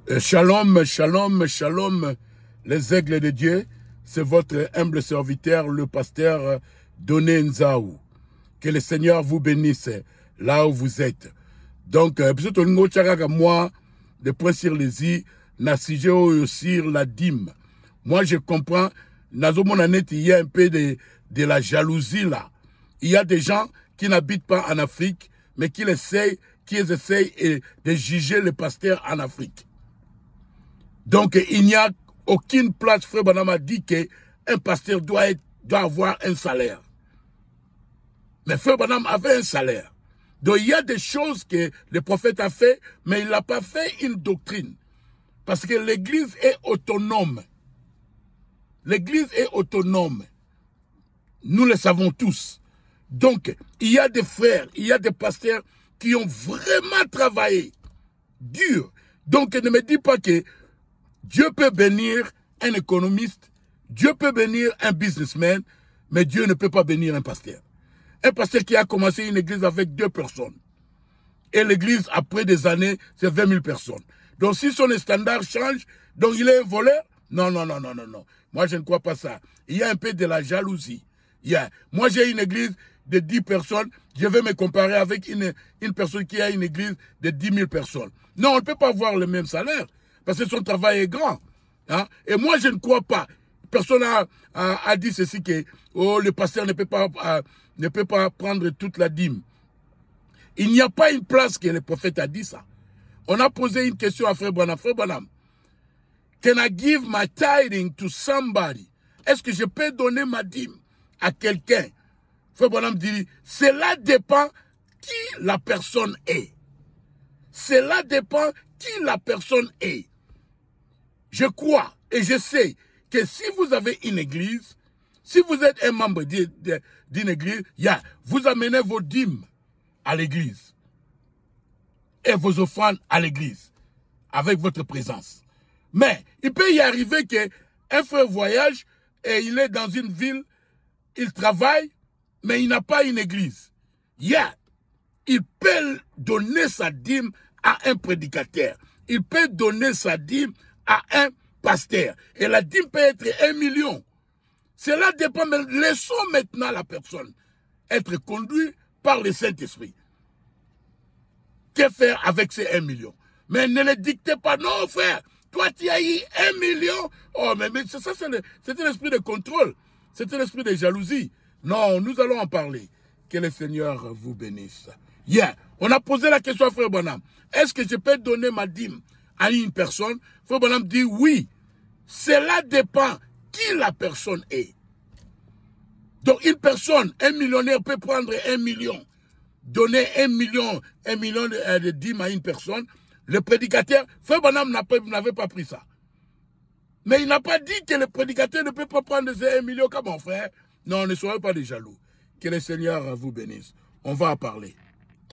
Shalom, shalom, shalom, les aigles de Dieu. C'est votre humble serviteur, le pasteur Doné Nzaou. Que le Seigneur vous bénisse là où vous êtes. Donc, moi, de point sur les i, na sujet sur la dîme. Moi, je comprends, il y a un peu de la jalousie là. Il y a des gens qui n'habitent pas en Afrique, mais qui essayent de juger le pasteur en Afrique. Donc, il n'y a aucune place, Frère Branham a dit qu'un pasteur doit avoir un salaire. Mais Frère Branham avait un salaire. Donc, il y a des choses que le prophète a fait, mais il n'a pas fait une doctrine. Parce que l'Église est autonome. L'Église est autonome. Nous le savons tous. Donc, il y a des frères, il y a des pasteurs qui ont vraiment travaillé dur. Donc, ne me dis pas que Dieu peut bénir un économiste, Dieu peut bénir un businessman, mais Dieu ne peut pas bénir un pasteur. Un pasteur qui a commencé une église avec 2 personnes. Et l'église, après des années, c'est 20 000 personnes. Donc si son standard change, donc il est un voleur? Non, non, non, non, non, non. Moi, je ne crois pas ça. Il y a un peu de la jalousie. Moi, j'ai une église de 10 personnes. Je vais me comparer avec une personne qui a une église de 10 000 personnes. Non, on ne peut pas avoir le même salaire. Parce que son travail est grand. Hein? Et moi, je ne crois pas. Personne a dit ceci que le pasteur ne peut pas prendre toute la dîme. Il n'y a pas une place que le prophète a dit ça. On a posé une question à Frère Branham. Frère Branham, can I give my tithing to somebody? Est-ce que je peux donner ma dîme à quelqu'un? Frère Branham dit, cela dépend qui la personne est. Cela dépend qui la personne est. Je crois et je sais que si vous avez une église, si vous êtes un membre d'une église, vous amenez vos dîmes à l'église et vos offrandes à l'église avec votre présence. Mais il peut y arriver qu'un frère voyage et il est dans une ville, il travaille, mais il n'a pas une église. Il peut donner sa dîme à un prédicateur. Il peut donner sa dîme à un pasteur. Et la dîme peut être 1 million. Cela dépend, mais laissons maintenant la personne être conduite par le Saint-Esprit. Que faire avec ces 1 million? Mais ne le dictez pas, non frère, toi tu as eu 1 million. Oh, mais ça c'est un esprit de contrôle, c'est un esprit de jalousie. Non, nous allons en parler. Que le Seigneur vous bénisse. On a posé la question à Frère Branham. Est-ce que je peux donner ma dîme à une personne? Frère Branham dit oui. Cela dépend qui la personne est. Donc une personne, un millionnaire peut prendre 1 million, donner 1 million de dîmes à une personne. Le prédicateur, Frère Branham n'avait pas pris ça. Mais il n'a pas dit que le prédicateur ne peut pas prendre ces 1 million comme mon frère. Non, ne soyez pas des jaloux. Que le Seigneur vous bénisse. On va en parler.